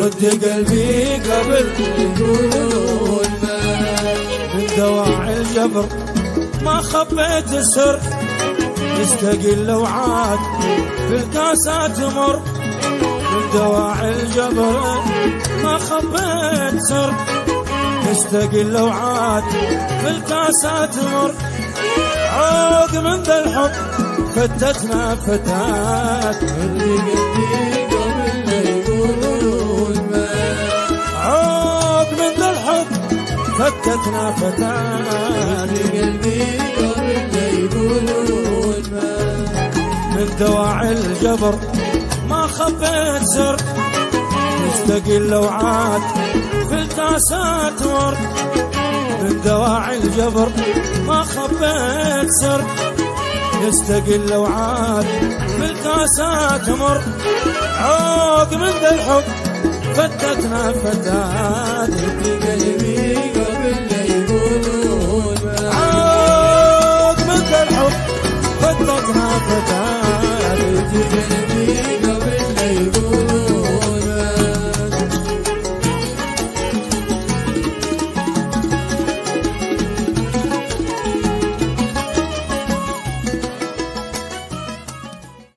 رد قلبي قبل يقولون من دواعي الجبر ما خبيت السر، يستقي اللوعات في الكاسات مر. من دواعي الجبر ما خبيت سر، يستقي اللوعات في الكاسات مر. عوق من ذا الحب فتتنا فتات، عوق من ذا الحب فتتنا فتات. من دواعي الجبر ما خبيت سر، يستقي اللوعات في الكاسات ورد. من دواعي الجبر ما خبيت سر، يستقي اللوعات في الكاسات مر. عوق من ذا الحب فتتنا فتات، قلبي قبل لا يقولون. عوق من ذا الحب فتتنا فتات.